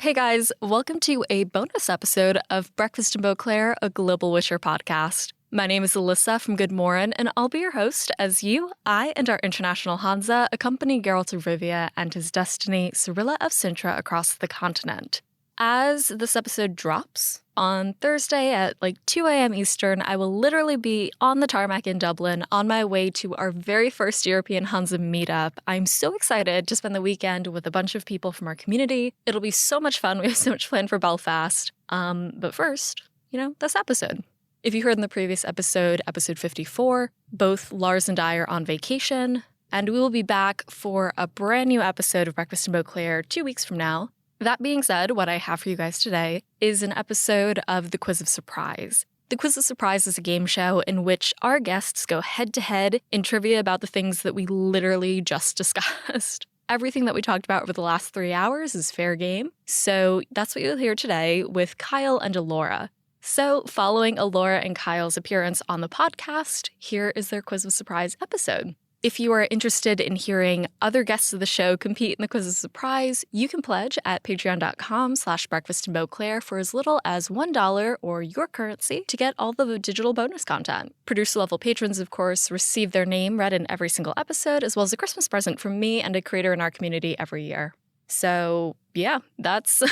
Hey guys, welcome to a bonus episode of Breakfast in Beauclair, a Global Wisher podcast. My name is Alyssa from GoodMorhen, and I'll be your host as I, and our international hanza accompany Geralt of Rivia and his destiny, Cirilla of Cintra, across the continent. As this episode drops on Thursday at 2 a.m. Eastern, I will literally be on the tarmac in Dublin on my way to our very first European Hanza meetup. I'm so excited to spend the weekend with a bunch of people from our community. It'll be so much fun. We have so much planned for Belfast. But first, this episode. If you heard in the previous episode, episode 54, both Lars and I are on vacation, and we will be back for a brand new episode of Breakfast in Beauclair 2 weeks from now. That being said, what I have for you guys today is an episode of The Quiz of Surprise. The Quiz of Surprise is a game show in which our guests go head-to-head in trivia about the things that we literally just discussed. Everything that we talked about over the last 3 hours is fair game, so that's what you'll hear today with Kyle and Alora. So, following Alora and Kyle's appearance on the podcast, here is their Quiz of Surprise episode. If you are interested in hearing other guests of the show compete in the Quiz of Surprise, you can pledge at patreon.com/breakfastinbeauclair for as little as $1 or your currency to get all the digital bonus content. Producer-level patrons, of course, receive their name read in every single episode, as well as a Christmas present from me and a creator in our community every year. So, yeah, that's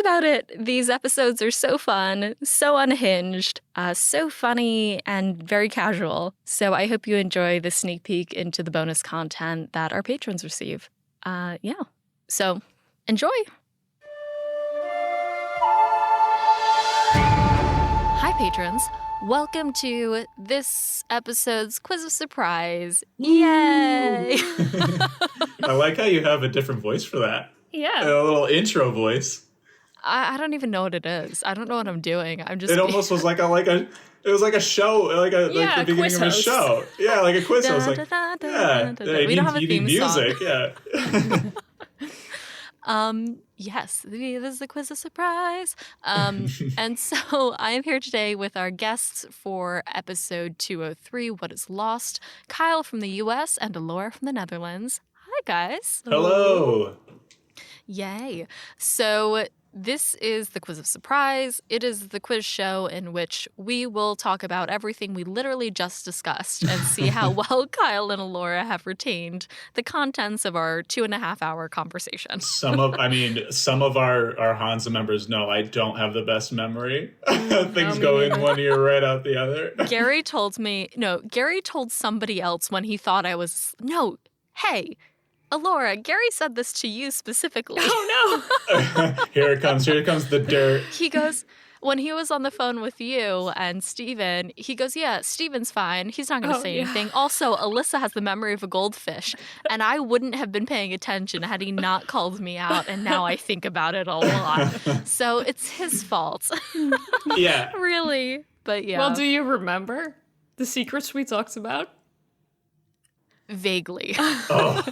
about it. These episodes are so fun, so unhinged, so funny, and very casual. So I hope you enjoy the sneak peek into the bonus content that our patrons receive. So enjoy. Hi, patrons. Welcome to this episode's Quiz of Surprise. Yay! I like how you have a different voice for that. Yeah. A little intro voice. I don't even know what it is. I don't know what I'm doing. It almost was like it was like a show, like the beginning of a show. Yeah, like a quiz host. We don't have a theme song. Yeah. Yes, this is the Quiz of Surprise. And so I am here today with our guests for episode 203, What is Lost, Kyle from the US and Alora from the Netherlands. Hi, guys. Hello. Yay. So this is the Quiz of Surprise. It is the quiz show in which we will talk about everything we literally just discussed and see how well Kyle and Alora have retained the contents of our 2.5-hour conversation. Some of our Hansa members know I don't have the best memory. Things go in one ear right out the other. Gary told somebody else when he thought I was, hey, Alora, Gary said this to you specifically. Oh, no. Here it comes the dirt. He goes, when he was on the phone with you and Steven, he goes, yeah, Steven's fine. He's not going to say anything. Also, Alyssa has the memory of a goldfish, and I wouldn't have been paying attention had he not called me out, and now I think about it a lot. So it's his fault. Yeah. Really, but yeah. Well, do you remember the secrets we talked about? Vaguely. Oh.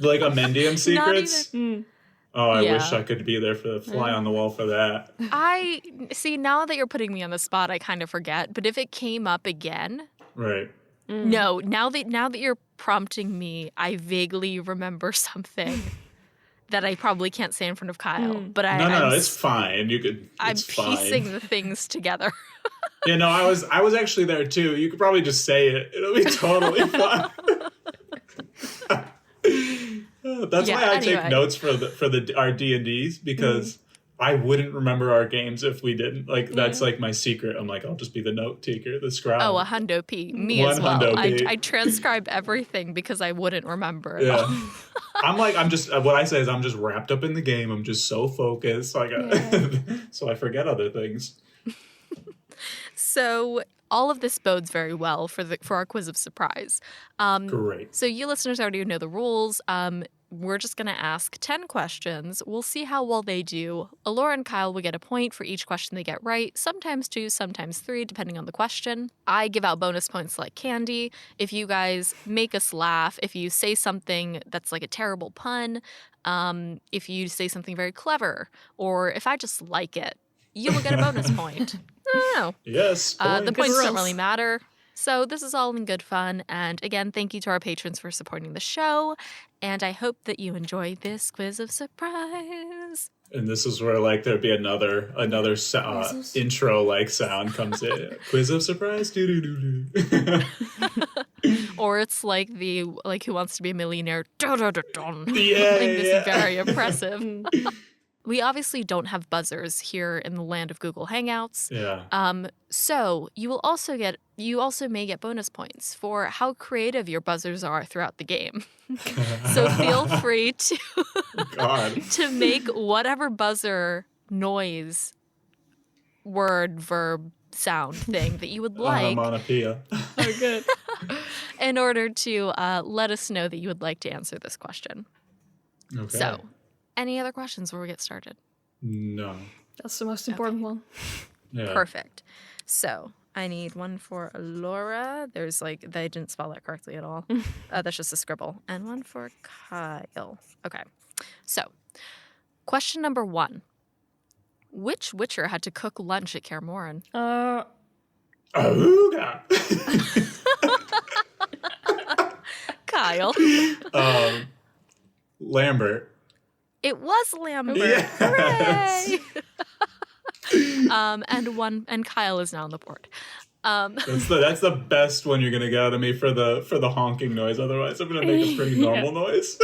Like Amendium secrets? Oh, I wish I could be there for the fly on the wall for that. I see, now that you're putting me on the spot, I kind of forget. But if it came up again, right? No, now that you're prompting me, I vaguely remember something that I probably can't say in front of Kyle. But No, it's fine. I'm piecing the things together. Yeah, no, I was actually there too. You could probably just say it. It'll be totally fine. That's why I take notes for our D&Ds, because I wouldn't remember our games if we didn't. That's like my secret. I'm like, I'll just be the note taker, the scribe. Oh, a hundo P. Me as well. I transcribe everything because I wouldn't remember it all. What I say is I'm just wrapped up in the game. I'm just so focused. So I forget other things. So all of this bodes very well for our Quiz of Surprise. Great. So you listeners already know the rules. We're just going to ask 10 questions. We'll see how well they do. Alora and Kyle will get a point for each question they get right, sometimes 2, sometimes 3, depending on the question. I give out bonus points like candy. If you guys make us laugh, if you say something that's like a terrible pun, if you say something very clever, or if I just like it, you will get a bonus point. I don't know. Yes. The points don't really matter. So this is all in good fun. And again, thank you to our patrons for supporting the show. And I hope that you enjoy this Quiz of Surprise. And this is where like there'd be another intro like sound comes in. Quiz of surprise. Doo-doo-doo-doo. Or it's like Who Wants to Be a Millionaire? Dun, dun, dun, dun. Yeah, This is very impressive. We obviously don't have buzzers here in the land of Google Hangouts. Yeah. So you also may get bonus points for how creative your buzzers are throughout the game. So feel free to make whatever buzzer noise, word, verb, sound thing that you would like. Onomatopoeia. Oh, good. In order to let us know that you would like to answer this question. Okay. So, any other questions before we get started? No. That's the most important one. Yeah. Perfect. So, I need one for Laura. They didn't spell that correctly at all. That's just a scribble. And one for Kyle. Okay. So, question number 1. Which Witcher had to cook lunch at Kaer Morhen? Ooga. Kyle. Lambert. It was Lambert. Yes. Hooray! And Kyle is now on the board. That's the best one you're gonna get out of me for the honking noise. Otherwise, I'm gonna make a pretty normal noise.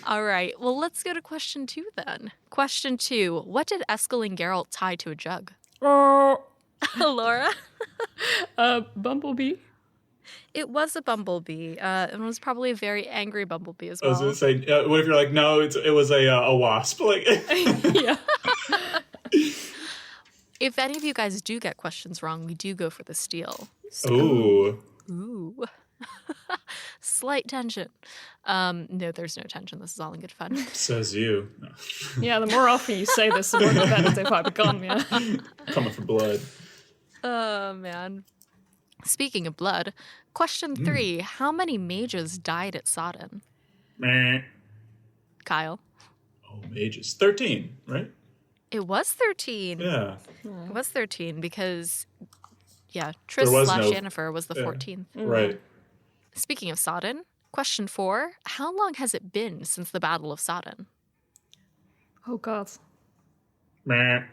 All right. Well, let's go to question 2 then. Question 2. What did Eskel and Geralt tie to a jug? Laura? Bumblebee. It was a bumblebee. It was probably a very angry bumblebee as I was well. gonna say, what if you're like, no, it was a wasp? Like, Yeah. If any of you guys do get questions wrong, we do go for the steal. So, ooh. Slight tension. No, there's no tension. This is all in good fun. Says you. No. Yeah, the more often you say this, the more competitive I become, yeah. Coming for blood. Oh, man. Speaking of blood, question 3. How many mages died at Sodden? Meh. Kyle? Oh, mages. 13, right? It was 13. Yeah. It was 13 because, Triss/Yennefer was the 14th. Right. Speaking of Sodden, question 4. How long has it been since the Battle of Sodden? Oh, God. Meh.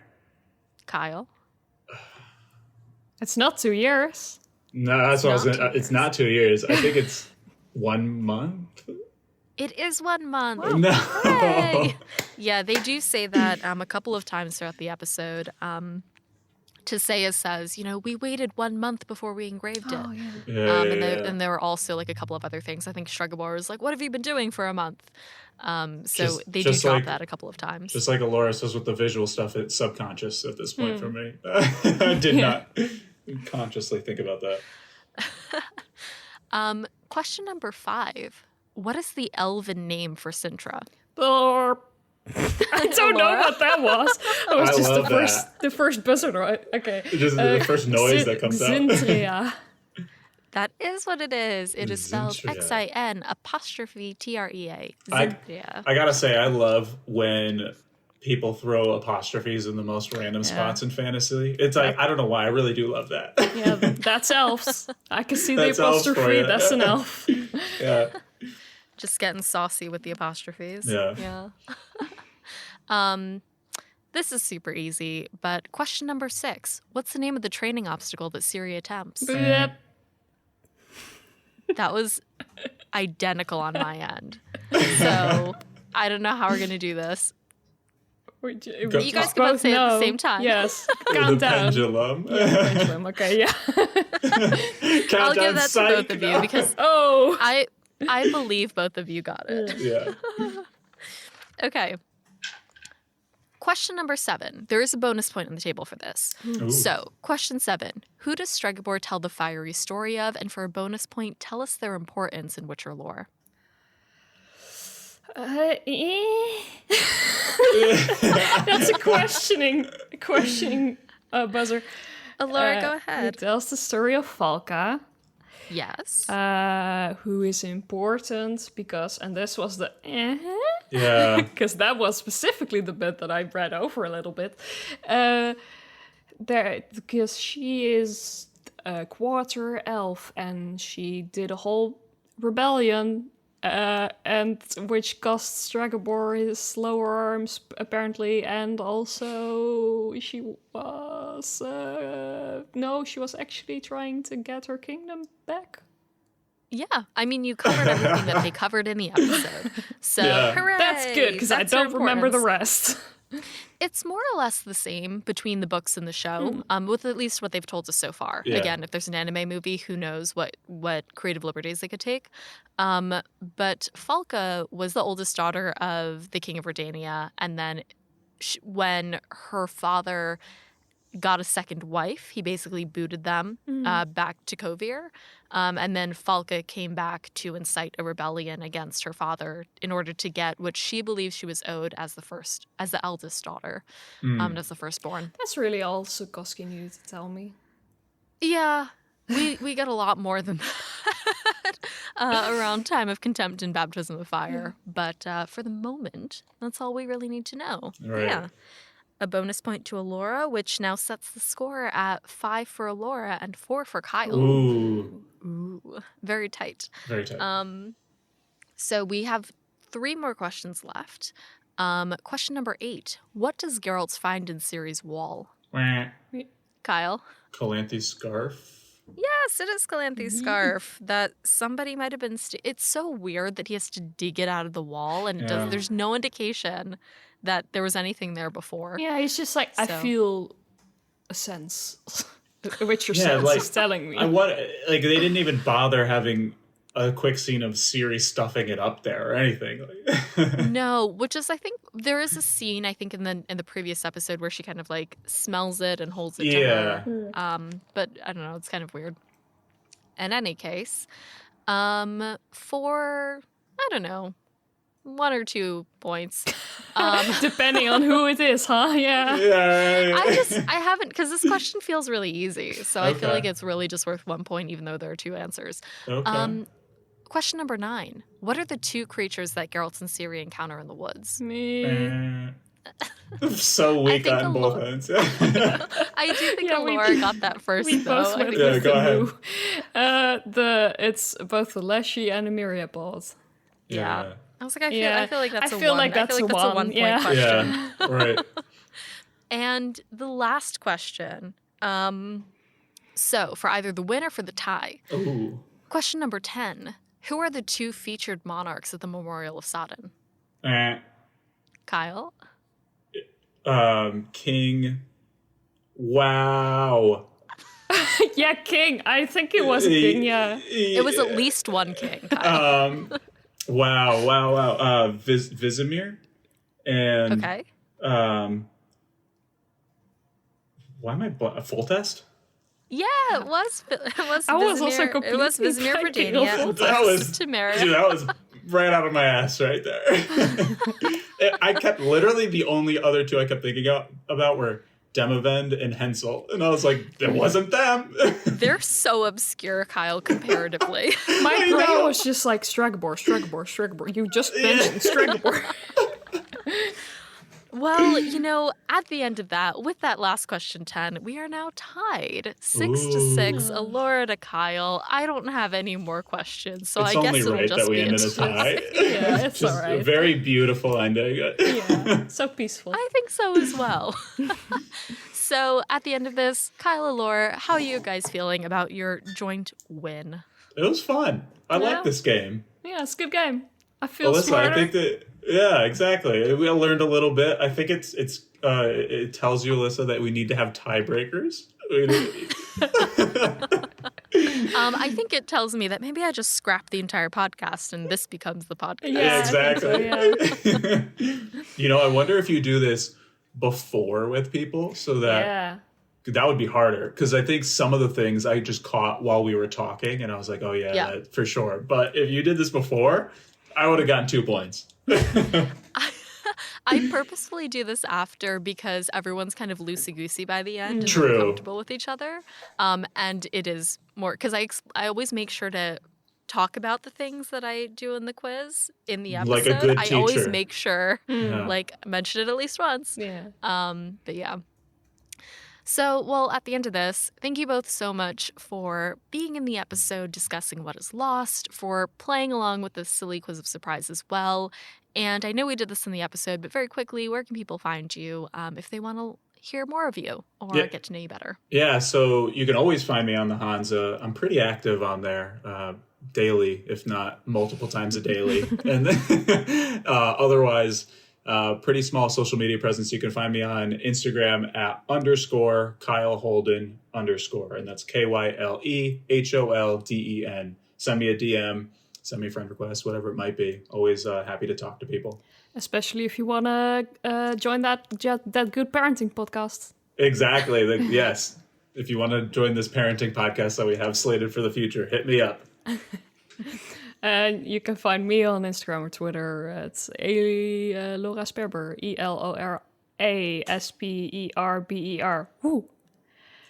Kyle? It's not 2 years. No, that's what I was gonna. It's not 2 years. I think it's 1 month. It is 1 month. Wow. No. Hooray! Yeah, they do say that a couple of times throughout the episode. Tisea says, we waited 1 month before we engraved it. Oh, yeah. Yeah, And there were also like a couple of other things. I think Stregobor was like, what have you been doing for a month? So they do drop that a couple of times. Just like Alora says with the visual stuff, it's subconscious at this point for me. I did not consciously think about that. Question number 5. What is the elven name for Cintra? I don't know what that was. That was just the first buzzer, right? Okay. Just the first noise that comes out. Zintria. That is what it is. It is spelled Zintria. XIN''Trea. Zintria. I gotta say, I love when people throw apostrophes in the most random spots in fantasy. It's like, I don't know why, I really do love that. Yeah, that's elves. I can see That's the elves for apostrophe. you. That's an elf. Yeah. Just getting saucy with the apostrophes. Yeah. This is super easy, but question number 6. What's the name of the training obstacle that Ciri attempts? Yep. That was identical on my end. So I don't know how we're going to do this. You guys can both say it at the same time. Yes. The Count down. pendulum. Yeah, pendulum. Okay, yeah. I'll give that to both of you because I believe both of you got it. Yeah. Okay. Question number 7. There is a bonus point on the table for this. Ooh. So, question 7. Who does Stregobor tell the fiery story of? And for a bonus point, tell us their importance in Witcher lore. That's a questioning buzzer. Laura, go ahead. It tells the story of Falca. Yes. Who is important because, and this was the Yeah. because that was specifically the bit that I read over a little bit. Because she is a quarter elf and she did a whole rebellion and which costs Dragobor his lower arms, apparently, and also she was... no, she was actually trying to get her kingdom back. Yeah, I mean, you covered everything that they covered in the episode. So, hooray! That's good, because I don't remember the rest. It's more or less the same between the books and the show, with at least what they've told us so far. Yeah. Again, if there's an anime movie, who knows what creative liberties they could take. But Falca was the oldest daughter of the King of Redania, and then when her father got a second wife, he basically booted them back to Kovir. And then Falca came back to incite a rebellion against her father in order to get what she believes she was owed as the eldest daughter, as the firstborn. That's really all Sapkowski needed to tell me. Yeah, we got a lot more than that around Time of Contempt and Baptism of Fire. But for the moment, that's all we really need to know. Right. Yeah. A bonus point to Allura, which now sets the score at 5 for Allura and 4 for Kyle. Ooh. Very tight. Very tight. So we have 3 more questions left. Question number 8. What does Geralt find in Ciri's wall? Kyle? Calanthe's scarf. Yes, it is Calanthe's scarf that somebody might have been... It's so weird that he has to dig it out of the wall, and there's no indication that there was anything there before. Yeah, he's just like, I feel a sense, which your sense is telling me. They didn't even bother having a quick scene of Ciri stuffing it up there or anything. No, which is, I think, there is a scene, I think, in the previous episode where she kind of, like, smells it and holds it to her. But, I don't know, it's kind of weird. In any case, for, I don't know, 1 or 2 points. Depending on who it is, huh? Yeah. I haven't, because this question feels really easy. So I feel like it's really just worth 1 point, even though there are 2 answers. Okay. Question number 9. What are the 2 creatures that Geralt and Ciri encounter in the woods? Me. So weak on both ends. I do think Allura got that first, we though. Both went with the moo. It's both the Leshy and the Myriapod. Yeah. I was like, I feel like that's a 1. That's a 1 point question. Yeah, right. And the last question. So, for either the win or for the tie. Ooh. Question number 10. Who are the 2 featured monarchs at the Memorial of Sodden? Kyle? King. Wow. Yeah, king. I think it was a king, yeah. It was at least 1 king, Kyle. Wow. Vizimir and why am I full test? Yeah, it was. I was also completely. It was Vizimir Verdania. That was Temeria. Dude, that was right out of my ass right there. I kept literally the only other 2 I kept thinking about were Demavend and Hensel, and I was like, it wasn't them. They're so obscure, Kyle, comparatively. My brain was just like Stregobor. You just mentioned Stregobor. Well, at the end of that, with that last question 10, we are now tied 6-6. Allura to Kyle. I don't have any more questions, so I guess it'll just be a tie. Yeah, it's just all right. A very beautiful ending. Yeah, so peaceful. I think so as well. So at the end of this, Kyle, Allura, how are you guys feeling about your joint win? It was fun. I like this game. Yeah, it's a good game. I feel smarter. I think that. Yeah, exactly. We learned a little bit. I think it tells you, Alyssa, that we need to have tiebreakers. I think it tells me that maybe I just scrap the entire podcast and this becomes the podcast. Yeah, exactly. I wonder if you do this before with people so that that would be harder. Because I think some of the things I just caught while we were talking and I was like, oh yeah. That, for sure. But if you did this before, I would have gotten 2 points. I purposefully do this after because everyone's kind of loosey-goosey by the end and True. comfortable with each other. And it is more because I always make sure to talk about the things that I do in the quiz in the episode. Like a good teacher. I always make sure, mention it at least once. Yeah. But yeah. So, well, at the end of this, thank you both so much for being in the episode discussing what is lost, for playing along with this silly quiz of surprise as well. And I know we did this in the episode, but very quickly, where can people find you if they want to hear more of you or get to know you better? Yeah, so you can always find me on the Hanza. I'm pretty active on there daily, if not multiple times a daily. And then otherwise, pretty small social media presence. You can find me on Instagram at _Kyle Holden _, and that's KYLEHOLDEN. Send me a DM, send me a friend request, whatever it might be. Always happy to talk to people. Especially if you want to join that good parenting podcast. Exactly. Yes. If you want to join this parenting podcast that we have slated for the future, hit me up. And you can find me on Instagram or Twitter. It's Laura Sperber, ELORASPERBER. Woo.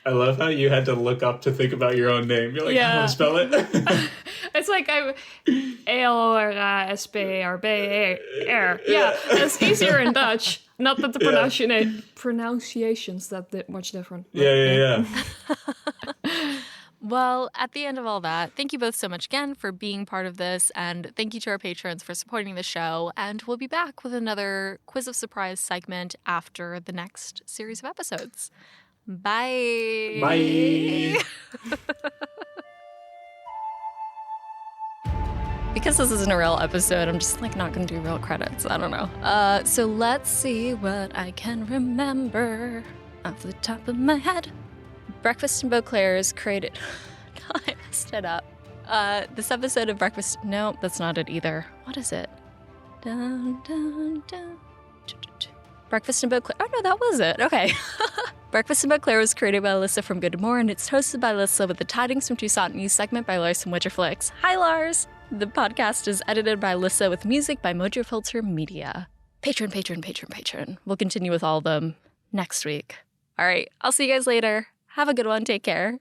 I love how you had to look up to think about your own name. You're like, how do I spell it? It's like ALORASPERBER. Yeah, it's easier in Dutch. Not that the pronunciation's that much different. Yeah. Well, at the end of all that, thank you both so much again for being part of this, and thank you to our patrons for supporting the show, and we'll be back with another Quiz of Surprise segment after the next series of episodes. Bye! Bye! Because this isn't a real episode, I'm just not going to do real credits. I don't know. So let's see what I can remember off the top of my head. Breakfast in Beauclair is created... God, I messed it up. This episode of Breakfast... No, that's not it either. What is it? Dun, dun, dun. Breakfast in Beauclair... Oh, no, that was it. Okay. Breakfast in Beauclair was created by Alyssa from GoodMorhen. It's hosted by Alyssa with the Tidings from Tucson news segment by Lars from Witcherflix. Hi, Lars! The podcast is edited by Alyssa with music by Mojo Filter Media. Patron. We'll continue with all of them next week. All right, I'll see you guys later. Have a good one. Take care.